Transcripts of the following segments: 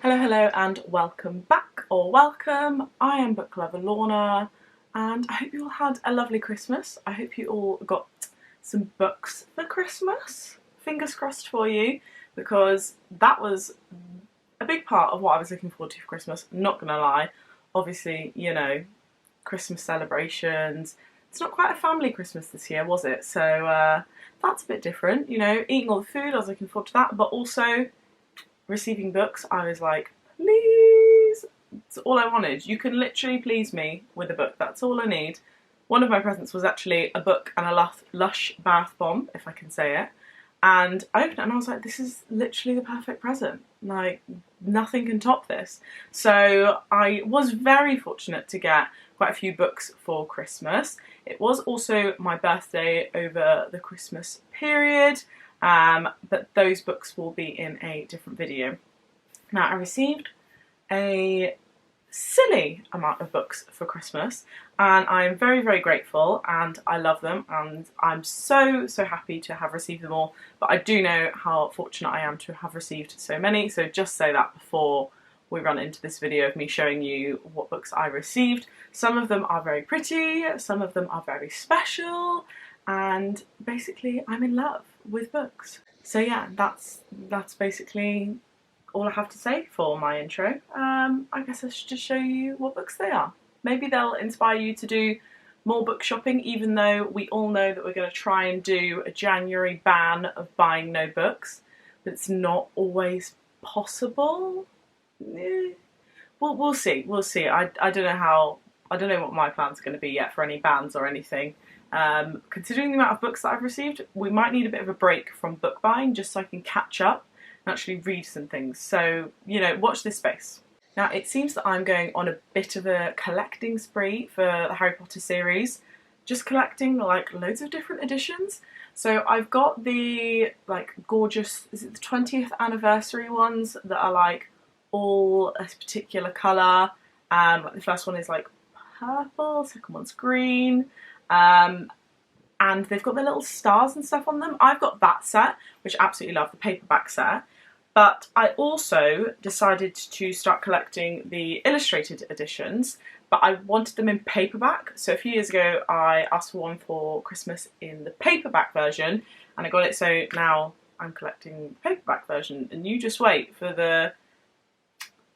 Hello, hello, and welcome back, or welcome. I am book lover Lorna, and I hope you all had a lovely Christmas. I hope you all got some books for Christmas. Fingers crossed for you, because that was a big part of what I was looking forward to for Christmas, not gonna lie. Obviously, you know, Christmas celebrations. It's not quite a family Christmas this year, was it? So that's a bit different. You know, eating all the food, I was looking forward to that, but also receiving books, I was like, please, it's all I wanted. You can literally please me with a book, that's all I need. One of my presents was actually a book and a Lush bath bomb, if I can say it. And I opened it and I was like, this is literally the perfect present. Like, nothing can top this. So I was very fortunate to get quite a few books for Christmas. It was also my birthday over the Christmas period. But those books will be in a different video. Now, I received a silly amount of books for Christmas, and I'm very, very grateful, and I love them, and I'm so happy to have received them all. But I do know how fortunate I am to have received so many, so just say that before we run into this video of me showing you what books I received. Some of them are very pretty, some of them are very special, and basically I'm in love with books. So yeah, that's basically all I have to say for my intro. I guess I should just show you what books they are. Maybe they'll inspire you to do more book shopping, even though we all know that we're going to try and do a January ban of buying no books. But it's not always possible. We'll see. We'll see. I don't know what my plans are going to be yet for any bans or anything. Considering the amount of books that I've received, we might need a bit of a break from book buying just so I can catch up and actually read some things. So, you know, watch this space. Now, it seems that I'm going on a bit of a collecting spree for the Harry Potter series, just collecting like loads of different editions. So I've got the like gorgeous, is it the 20th anniversary ones that are like all a particular colour. Like the first one is like purple, second one's green. And they've got the little stars and stuff on them. I've got that set, which I absolutely love, the paperback set. But I also decided to start collecting the illustrated editions, but I wanted them in paperback. So a few years ago, I asked for one for Christmas in the paperback version, and I got it, so now I'm collecting the paperback version. And you just wait for the,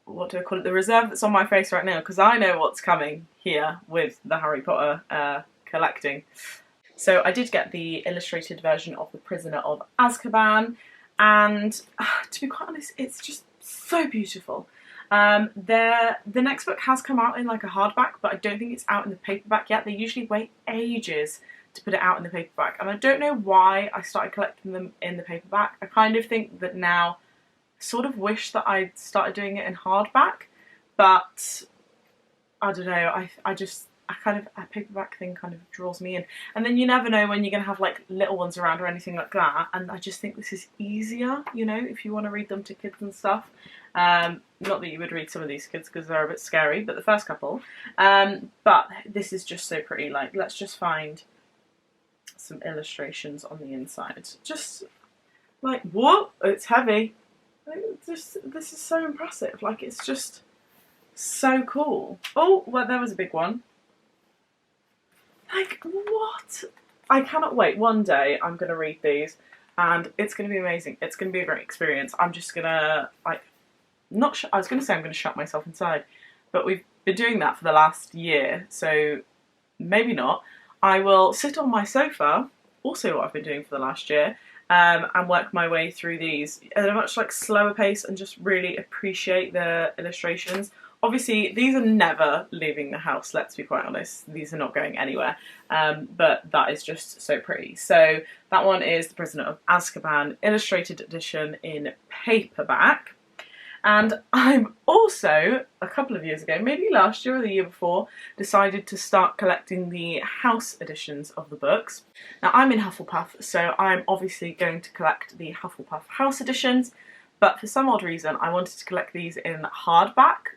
what do I call it, the reserve that's on my face right now, because I know what's coming here with the Harry Potter collecting. So I did get the illustrated version of The Prisoner of Azkaban, and to be quite honest, it's just so beautiful. The next book has come out in like a hardback, but I don't think it's out in the paperback yet. They usually wait ages to put it out in the paperback, and I don't know why I started collecting them in the paperback. I kind of think that now, I sort of wish that I'd started doing it in hardback, but I don't know, a paperback thing kind of draws me in. And then you never know when you're going to have like little ones around or anything like that, and I just think this is easier, you know, if you want to read them to kids and stuff. Not that you would read some of these kids because they're a bit scary, but the first couple. But this is just so pretty. Like, let's just find some illustrations on the inside. Just like, whoa, it's heavy. This is so impressive. Like, it's just so cool. Oh, well, there was a big one. Like, what? I cannot wait. One day I'm going to read these and it's going to be amazing. It's going to be a great experience. I'm just going to, like, I was going to say I'm going to shut myself inside, but we've been doing that for the last year, so maybe not. I will sit on my sofa, also what I've been doing for the last year, and work my way through these at a much like slower pace and just really appreciate the illustrations. Obviously, these are never leaving the house, let's be quite honest. These are not going anywhere, but that is just so pretty. So that one is The Prisoner of Azkaban, illustrated edition in paperback. And I'm also, a couple of years ago, maybe last year or the year before, decided to start collecting the house editions of the books. Now, I'm in Hufflepuff, so I'm obviously going to collect the Hufflepuff house editions, but for some odd reason, I wanted to collect these in hardback,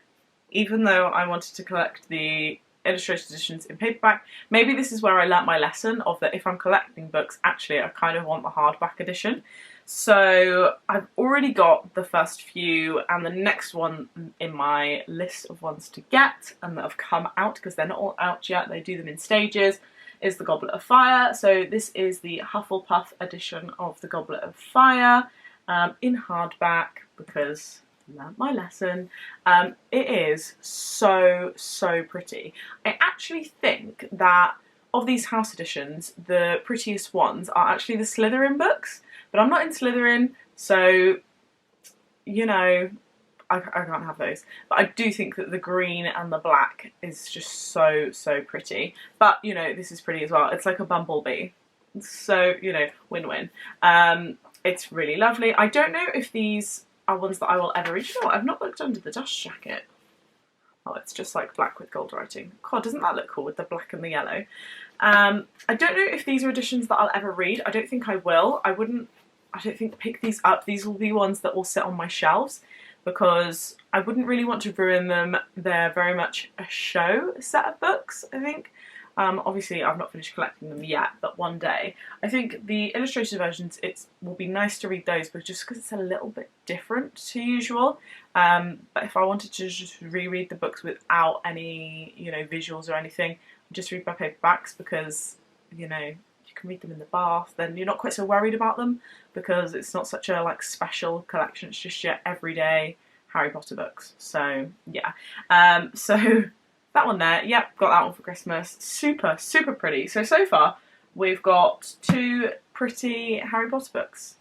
even though I wanted to collect the illustrated editions in paperback. Maybe this is where I learnt my lesson of that if I'm collecting books, actually I kind of want the hardback edition. So I've already got the first few, and the next one in my list of ones to get and that have come out, because they're not all out yet, they do them in stages, is the Goblet of Fire. So this is the Hufflepuff edition of the Goblet of Fire, in hardback, because I learned my lesson. It is so pretty. I actually think that of these house editions, the prettiest ones are actually the Slytherin books. But I'm not in Slytherin, so, you know, I can't have those. But I do think that the green and the black is just so pretty. But, you know, this is pretty as well. It's like a bumblebee. So, you know, win-win. It's really lovely. I don't know if these are ones that I will ever read. You know what? I've not looked under the dust jacket. Oh, it's just like black with gold writing. God, doesn't that look cool with the black and the yellow? I don't know if these are editions that I'll ever read. I don't think I will. I don't think pick these up. These will be ones that will sit on my shelves, because I wouldn't really want to ruin them. They're very much a show set of books, I think. Obviously, I've not finished collecting them yet, but one day. I think the illustrated versions, it will be nice to read those, but just because it's a little bit different to usual. But if I wanted to just reread the books without any, you know, visuals or anything, I'd just read my paperbacks, because, you know, you can read them in the bath, then you're not quite so worried about them, because it's not such a like special collection, it's just your everyday Harry Potter books. So yeah, so that one there, yep, got that one for Christmas. Super pretty. So far we've got 2 pretty Harry Potter books.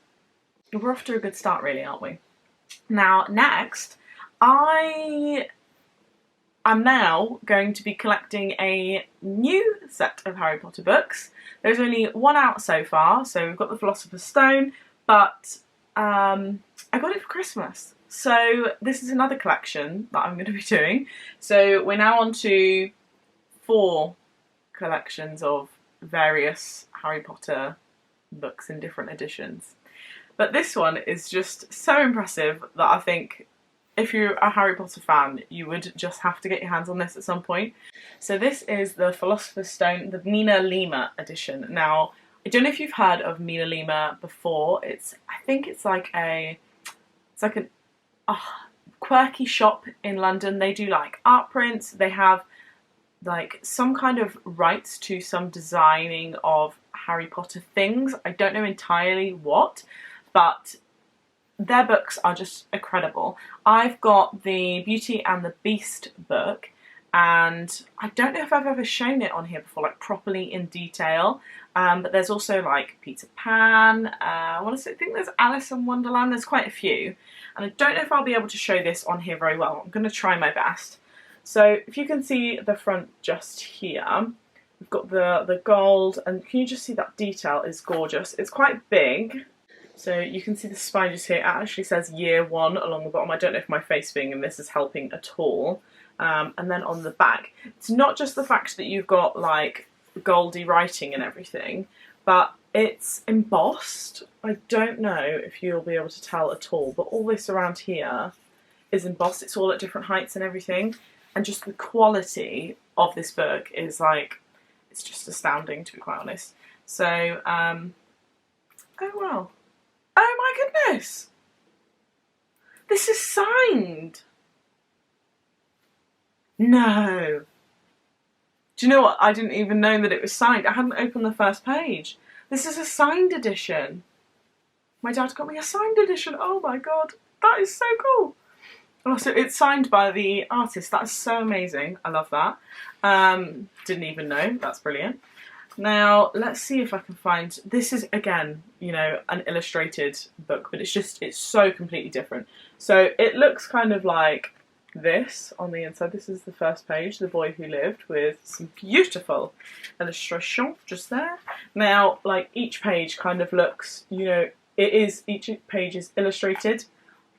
We're off to a good start really, aren't we? Now next, I'm now going to be collecting a new set of Harry Potter books. There's only one out so far, so we've got the Philosopher's Stone, but I got it for Christmas. So this is another collection that I'm going to be doing. So we're now on to 4 collections of various Harry Potter books in different editions. But this one is just so impressive that I think if you're a Harry Potter fan, you would just have to get your hands on this at some point. So this is the Philosopher's Stone, the Mina Lima edition. Now, I don't know if you've heard of Mina Lima before. I think it's like a quirky shop in London. They do like art prints. They have like some kind of rights to some designing of Harry Potter things. I don't know entirely what, but their books are just incredible. I've got the Beauty and the Beast book, and I don't know if I've ever shown it on here before, like properly in detail. But there's also like Peter Pan, I think there's Alice in Wonderland, there's quite a few. And I don't know if I'll be able to show this on here very well. I'm going to try my best. So if you can see the front just here, we've got the gold, and can you just see that detail is gorgeous. It's quite big. So you can see the spiders here. It actually says year 1 along the bottom. I don't know if my face being in this is helping at all. And then on the back, it's not just the fact that you've got like goldy writing and everything, but it's embossed. I don't know if you'll be able to tell at all, but all this around here is embossed. It's all at different heights and everything. And just the quality of this book is like, it's just astounding, to be quite honest. So, oh wow. Oh my goodness! This is signed! No! Do you know what? I didn't even know that it was signed. I hadn't opened the first page. This is a signed edition. My dad got me a signed edition. Oh my god, that is so cool. Also, it's signed by the artist. That's so amazing. I love that. Didn't even know. That's brilliant. Now, let's see if I can find... This is, again, you know, an illustrated book, but it's so completely different. So it looks kind of like this on the inside. This is the first page, The Boy Who Lived, with some beautiful illustration just there. Now, like, each page kind of looks, you know, each page is illustrated.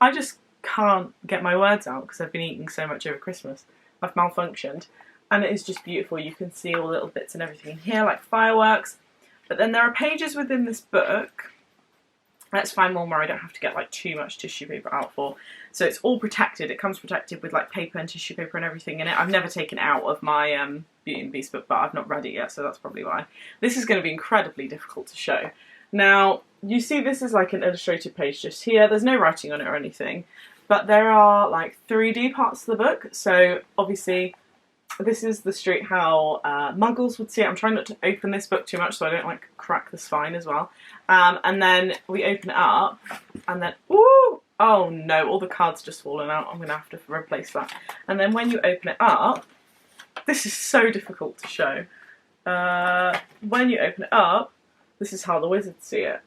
I just can't get my words out because I've been eating so much over Christmas. I've malfunctioned. And it is just beautiful. You can see all the little bits and everything in here, like fireworks. But then there are pages within this book. Let's find one where I don't have to get like too much tissue paper out for. So it's all protected. It comes protected with like paper and tissue paper and everything in it. I've never taken it out of my Beauty and the Beast book, but I've not read it yet, so that's probably why. This is going to be incredibly difficult to show. Now, you see this is like an illustrated page just here. There's no writing on it or anything, but there are like 3D parts of the book. So obviously this is the street how Muggles would see it. I'm trying not to open this book too much so I don't like crack the spine as well. And then we open it up and then, ooh, oh no, all the cards just fallen out. I'm going to have to replace that. And then when you open it up, this is so difficult to show. When you open it up, this is how the wizards see it.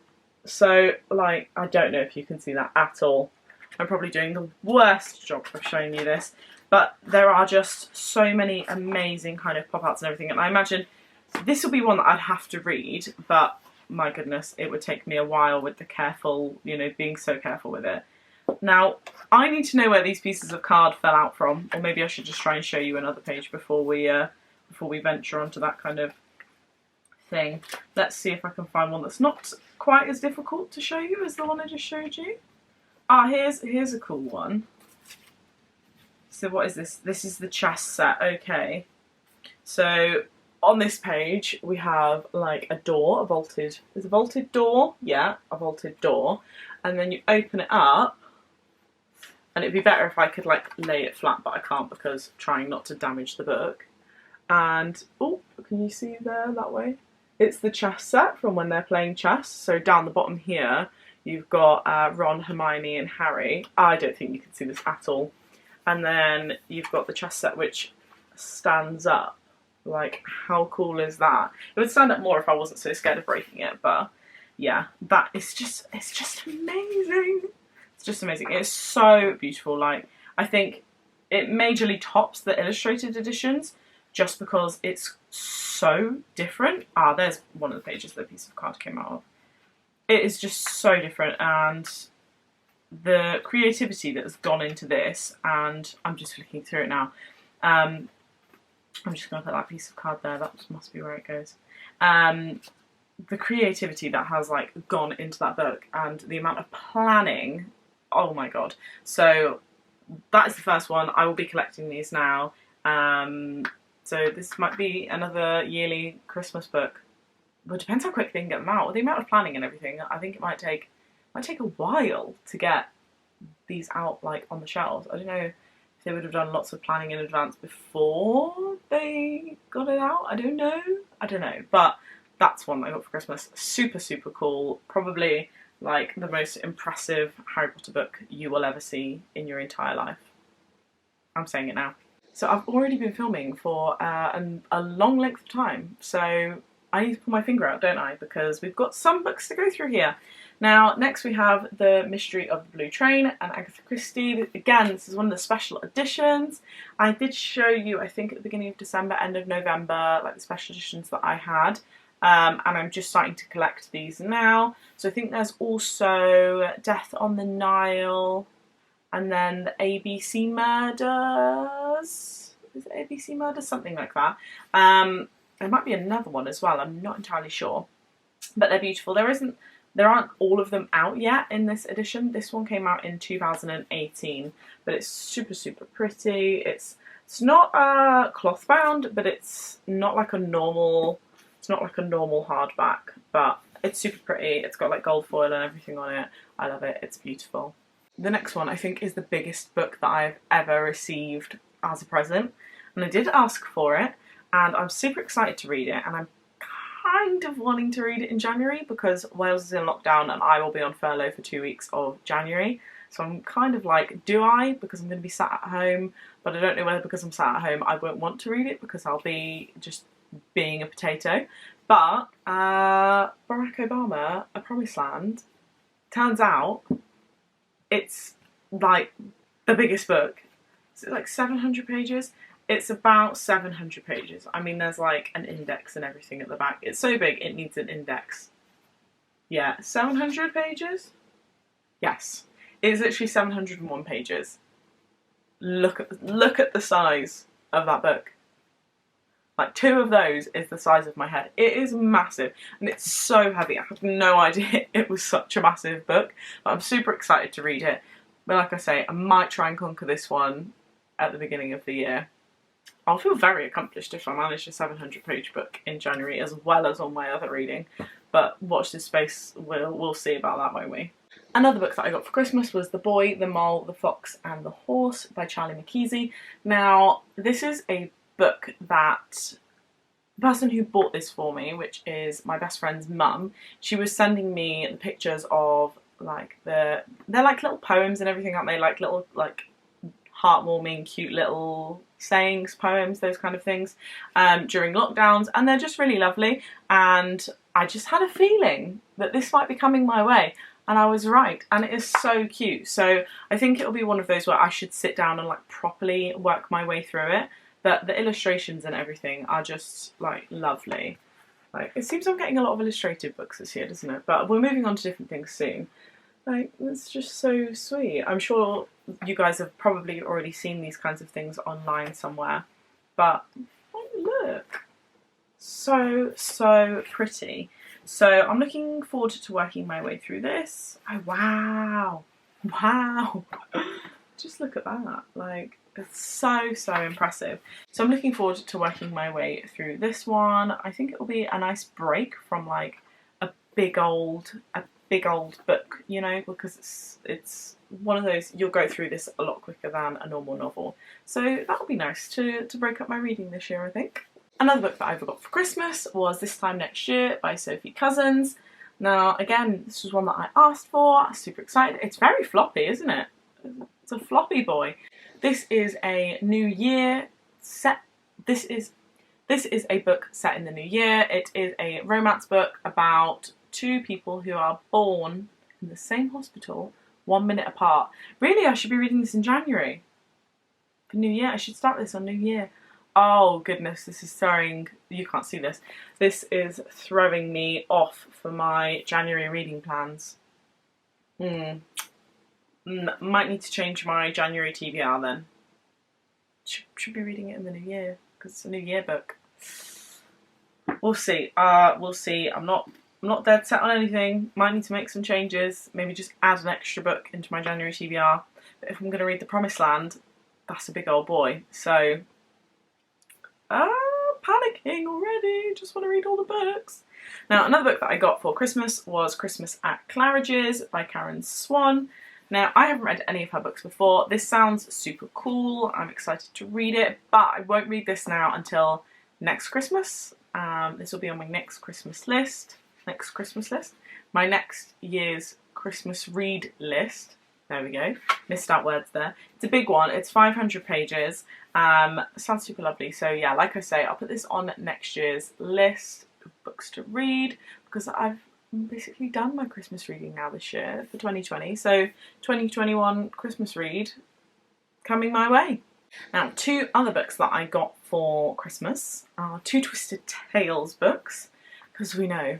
So, like, I don't know if you can see that at all. I'm probably doing the worst job of showing you this, but there are just so many amazing kind of pop-outs and everything, and I imagine this will be one that I'd have to read, but my goodness, it would take me a while with the careful, you know, being so careful with it. Now, I need to know where these pieces of card fell out from, or maybe I should just try and show you another page before we venture onto that kind of thing. Let's see if I can find one that's not quite as difficult to show you as the one I just showed you. Ah, here's a cool one. So what is this? This is the chess set, okay. So on this page we have like a door, is a vaulted door? Yeah, a vaulted door. And then you open it up, and it'd be better if I could like lay it flat, but I can't because I'm trying not to damage the book. And, oh, can you see there that way? It's the chess set from when they're playing chess. So down the bottom here, you've got Ron, Hermione and Harry. I don't think you can see this at all. And then you've got the chess set which stands up. Like, how cool is that? It would stand up more if I wasn't so scared of breaking it, but yeah, it's just amazing. It's just amazing. It's so beautiful. Like, I think it majorly tops the illustrated editions just because it's so different. Ah, there's one of the pages that a piece of card came out of. It is just so different, and the creativity that has gone into this, and I'm just flicking through it now. I'm just going to put that piece of card there, that must be where it goes. The creativity that has like gone into that book and the amount of planning, oh my god. So that is the first one. I will be collecting these now. So this might be another yearly Christmas book. But it depends how quick they can get them out. With the amount of planning and everything, I think it might take a while to get these out like on the shelves. I don't know if they would have done lots of planning in advance before they got it out. I don't know. But that's one that I got for Christmas. Super, super cool. Probably like the most impressive Harry Potter book you will ever see in your entire life. I'm saying it now. So I've already been filming for a long length of time, so I need to pull my finger out, don't I? Because we've got some books to go through here. Now, next we have The Mystery of the Blue Train and Agatha Christie. Again, this is one of the special editions. I did show you, I think at the beginning of December, end of November, like the special editions that I had. And I'm just starting to collect these now. So I think there's also Death on the Nile, and then the ABC Murders. Is it ABC Murders? Something like that. There might be another one as well, I'm not entirely sure. But they're beautiful. There aren't all of them out yet in this edition. This one came out in 2018, but it's super, super pretty. It's not cloth bound, but it's not like a normal hardback, but it's super pretty. It's got like gold foil and everything on it. I love it. It's beautiful. The next one I think is the biggest book that I've ever received as a present, and I did ask for it, and I'm super excited to read it, and I'm kind of wanting to read it in January because Wales is in lockdown and I will be on furlough for 2 weeks of January. So I'm kind of like, do I? Because I'm going to be sat at home, but I don't know whether because I'm sat at home I won't want to read it because I'll be just being a potato. But Barack Obama, A Promised Land, turns out it's like the biggest book. Is it like 700 pages? It's about 700 pages. I mean, there's like an index and everything at the back. It's so big, it needs an index. Yeah, 700 pages? Yes. It's literally 701 pages. Look at the size of that book. Like 2 of those is the size of my head. It is massive and it's so heavy. I had no idea it was such a massive book, but I'm super excited to read it. But like I say, I might try and conquer this one at the beginning of the year. I'll feel very accomplished if I manage a 700 page book in January as well as all my other reading. but watch this space, we'll see about that, won't we? Another book that I got for Christmas was The Boy, the Mole, the Fox and the Horse by Charlie McKeesy. Now, this is a book that the person who bought this for me, which is my best friend's mum, she was sending me the pictures of like they're like little poems and everything, aren't they? Like little like heartwarming, cute little sayings, poems, those kind of things, during lockdowns, and they're just really lovely. And I just had a feeling that this might be coming my way. And I was right, and it is so cute. So I think it'll be one of those where I should sit down and like properly work my way through it. But the illustrations and everything are just like lovely. Like, it seems I'm getting a lot of illustrated books this year, doesn't it? But we're moving on to different things soon. Like, it's just so sweet. I'm sure you guys have probably already seen these kinds of things online somewhere. But oh, look, so pretty. So I'm looking forward to working my way through this. Oh, wow. Just look at that. Like, it's so impressive. So I'm looking forward to working my way through this one. I think it will be a nice break from like a big old book, you know, because it's one of those, you'll go through this a lot quicker than a normal novel. So that'll be nice to break up my reading this year, I think. Another book that I got for Christmas was This Time Next Year by Sophie Cousins. Now, again, this was one that I asked for. I'm super excited. It's very floppy, isn't it? It's a floppy boy. This is a new year set. This is a book set in the new year. It is a romance book about two people who are born in the same hospital 1 minute apart. Really, I should be reading this in January. For New Year, I should start this on New Year. Oh goodness, this is throwing, you can't see this. This is throwing me off for my January reading plans. Might need to change my January TBR then. Should be reading it in the new year because it's a new year book. We'll see. We'll see. I'm not dead set on anything. Might need to make some changes. Maybe just add an extra book into my January TBR. But if I'm going to read The Promised Land, that's a big old boy. So, panicking already. Just want to read all the books. Now, another book that I got for Christmas was Christmas at Clarences by Karen Swan. Now, I haven't read any of her books before. This sounds super cool. I'm excited to read it, but I won't read this now until next Christmas. This will be on my next Christmas list. My next year's Christmas read list. There we go. Missed out words there. It's a big one. It's 500 pages. Sounds super lovely. So yeah, like I say, I'll put this on next year's list of books to read because I've basically done my Christmas reading now this year for 2020. So 2021 Christmas read coming my way. Now, two other books that I got for Christmas are two Twisted Tales books because we know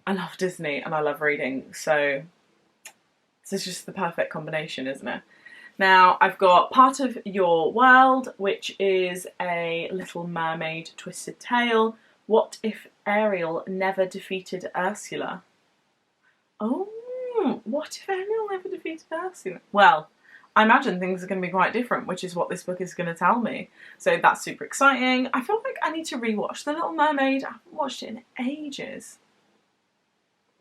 I love Disney and I love reading. So this is just the perfect combination, isn't it? Now, I've got Part of Your World, which is a Little Mermaid twisted tale. What if Ariel never defeated Ursula? Oh, what if Ariel never defeated Ursula? Well, I imagine things are going to be quite different, which is what this book is going to tell me. So that's super exciting. I feel like I need to rewatch The Little Mermaid. I haven't watched it in ages.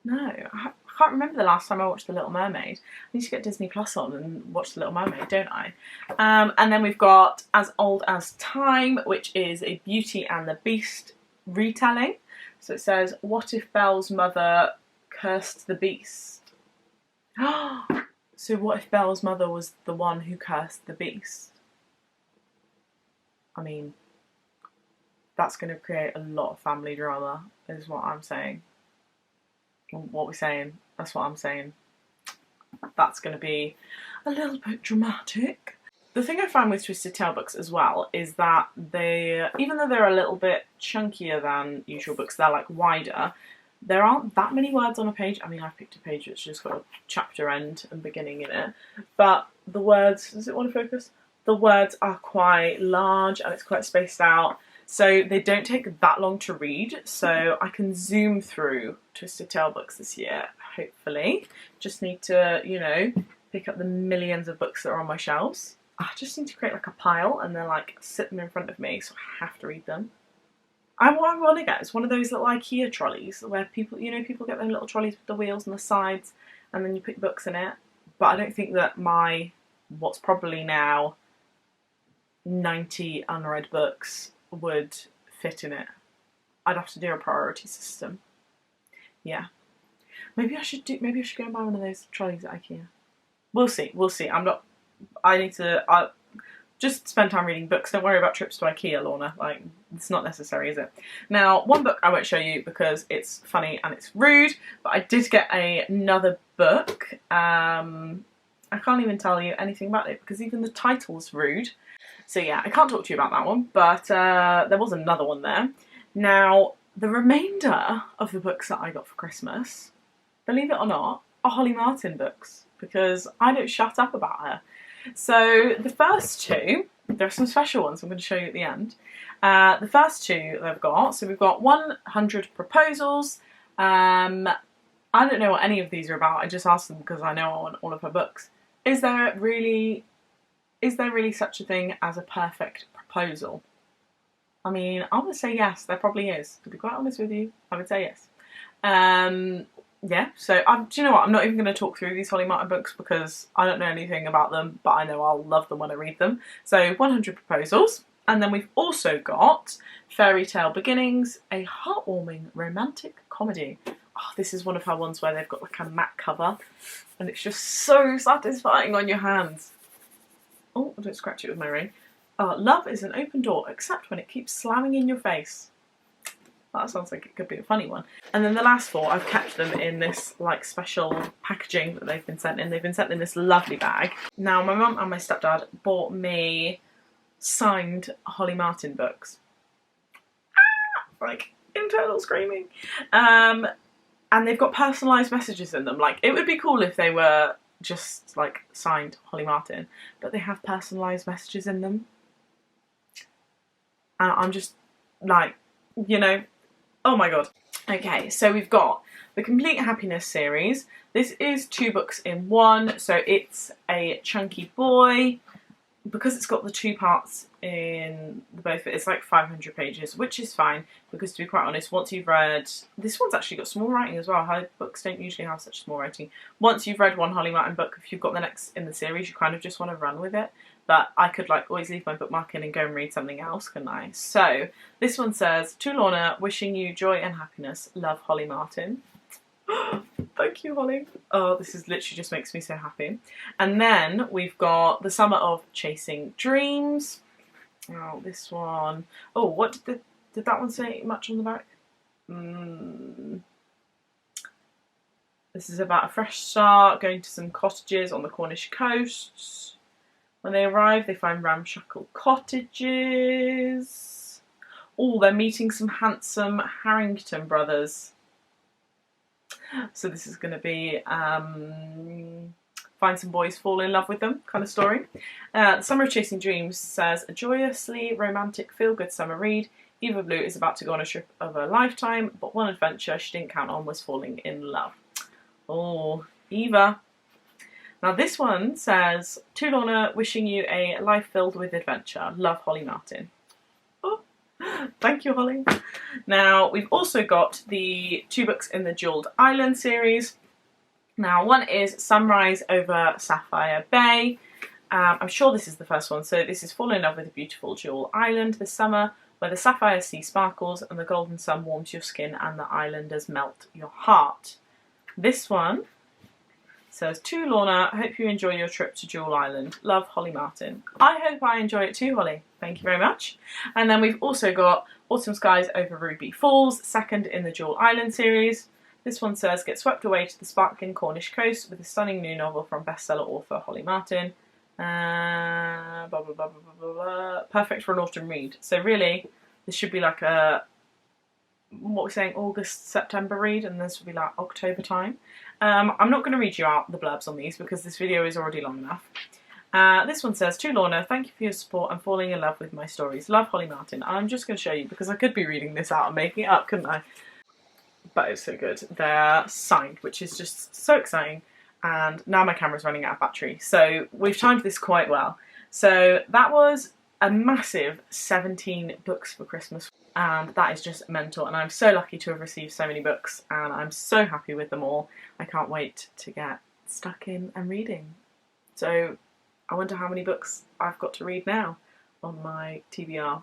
No, I can't remember the last time I watched The Little Mermaid. I need to get Disney Plus on and watch The Little Mermaid, don't I? And then we've got As Old as Time, which is a Beauty and the Beast retelling. So it says, what if Belle's mother cursed the beast? So what if Belle's mother was the one who cursed the beast? I mean, that's going to create a lot of family drama, is what I'm saying. What we're saying, that's what I'm saying. That's going to be a little bit dramatic. The thing I find with Twisted Tale books as well is that they, even though they're a little bit chunkier than usual books, they're like wider, there aren't that many words on a page. I mean, I've picked a page that's just got a chapter end and beginning in it, but the words, does it want to focus? The words are quite large and it's quite spaced out, so they don't take that long to read, so I can zoom through Twisted Tale books this year, hopefully. Just need to, you know, pick up the millions of books that are on my shelves. I just need to create like a pile and then like sit them in front of me so I have to read them. And what I want to get is one of those little IKEA trolleys where people, you know, people get them little trolleys with the wheels on the sides, and then you put books in it. But I don't think that my, what's probably now 90 unread books would fit in it. I'd have to do a priority system. Yeah. Maybe I should go and buy one of those trolleys at IKEA. We'll see. I'll just spend time reading books. Don't worry about trips to IKEA, Lorna. Like, it's not necessary, is it? Now, one book I won't show you because it's funny and it's rude, but I did get another book. I can't even tell you anything about it because even the title's rude. So yeah, I can't talk to you about that one, but there was another one there. Now, the remainder of the books that I got for Christmas, believe it or not, are Holly Martin books, because I don't shut up about her. So the first two, there are some special ones I'm going to show you at the end. The first two that I've got, so we've got 100 Proposals. I don't know what any of these are about, I just asked them because I know I want all of her books. Is there really such a thing as a perfect proposal? I mean, I would say yes, there probably is. To be quite honest with you, I would say yes. Yeah, so do you know what? I'm not even going to talk through these Holly Martin books because I don't know anything about them, but I know I'll love them when I read them. So 100 Proposals. And then we've also got Fairy Tale Beginnings, a heartwarming romantic comedy. Oh, this is one of her ones where they've got like a matte cover and it's just so satisfying on your hands. Oh, I don't scratch it with my ring. Love is an open door, except when it keeps slamming in your face. That sounds like it could be a funny one. And then the last four, I've kept them in this like special packaging that they've been sent in. They've been sent in this lovely bag. Now, my mum and my stepdad bought me signed Holly Martin books. Like, internal screaming. And they've got personalised messages in them. Like, it would be cool if they were just like signed Holly Martin, but they have personalised messages in them. And I'm just like, you know, oh my god. Okay, so we've got the Complete Happiness series. This is 2 books in one, so it's a chunky boy. Because it's got the 2 parts in both, it's like 500 pages, which is fine, because to be quite honest, once you've read, this one's actually got small writing as well. Her books don't usually have such small writing. Once you've read one Holly Martin book, if you've got the next in the series, you kind of just want to run with it. But I could like always leave my bookmark in and go and read something else, couldn't I? So this one says, to Lorna, wishing you joy and happiness, love, Holly Martin. Thank you, Holly. Oh, this is literally just makes me so happy. And then we've got The Summer of Chasing Dreams. Oh, this one. Oh, what did that one say much on the back? This is about a fresh start, going to some cottages on the Cornish coast. When they arrive, they find ramshackle cottages. Oh, they're meeting some handsome Harrington brothers. So this is going to be find some boys, fall in love with them kind of story. The Summer of Chasing Dreams says, a joyously romantic feel-good summer read. Eva Blue is about to go on a trip of a lifetime, but one adventure she didn't count on was falling in love. Oh, Eva. Now this one says, to Lorna, wishing you a life filled with adventure. Love, Holly Martin. Thank you, Holly. Now, we've also got the 2 books in the Jewelled Island series. Now, one is Sunrise over Sapphire Bay. I'm sure this is the first one. So this is Fall in Love with a Beautiful Jewel Island this summer, where the sapphire sea sparkles and the golden sun warms your skin and the islanders melt your heart. This one says, to Lorna, I hope you enjoy your trip to Jewel Island. Love, Holly Martin. I hope I enjoy it too, Holly. Thank you very much. And then we've also got Autumn Skies over Ruby Falls, second in the Jewel Island series. This one says, get swept away to the sparkling Cornish coast with a stunning new novel from bestseller author Holly Martin. Blah, blah, blah, blah, blah, blah. Perfect for an autumn read. So really, this should be like a, what we're saying, August, September read, and this will be like October time. I'm not going to read you out the blurbs on these because this video is already long enough. This one says, to Lorna, thank you for your support. I'm falling in love with my stories. Love, Holly Martin. I'm just going to show you because I could be reading this out and making it up, couldn't I? But it's so good. They're signed, which is just so exciting. And now my camera's running out of battery. So we've timed this quite well. So that was a massive 17 books for Christmas. and that is just mental, and I'm so lucky to have received so many books, and I'm so happy with them all. I can't wait to get stuck in and reading. So I wonder how many books I've got to read now on my TBR.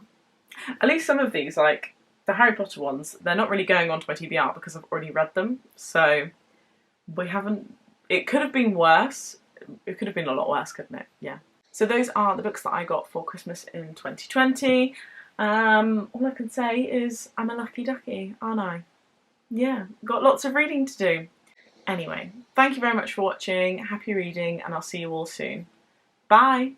At least some of these, like the Harry Potter ones, they're not really going onto my TBR because I've already read them, so we haven't... It could have been worse. It could have been a lot worse, couldn't it? Yeah. So those are the books that I got for Christmas in 2020. All I can say is I'm a lucky ducky, aren't I? Yeah, got lots of reading to do. Anyway, thank you very much for watching, happy reading, and I'll see you all soon. Bye!